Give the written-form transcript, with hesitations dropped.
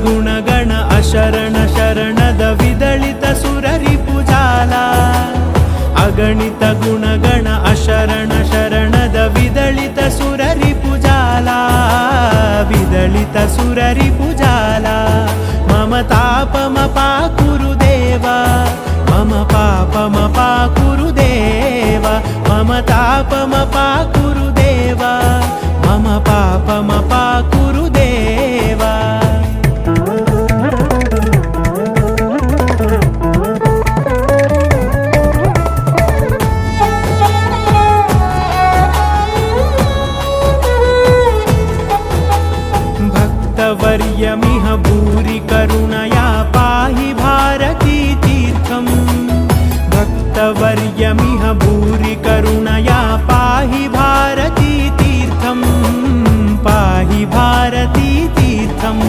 गुणगण अशरण शरणद विदलित सुररिपुजाला अगणित गुणगण अशरण शरणद विदलित सुररिपुजाला विदलित सुररिपुजाला मम तापमपा कुरुदेवा मम पापमपा कुरुदेवा मम तापमपा कुरुदेवा मम पापमपा कुरुदेवा भक्तवर्यमिह भूरि करुणया पाहि भारती तीर्थम् भक्तवर्यमिह भूरि करुणया पाहि भारती तीर्थम् पाहि भारती तीर्थम्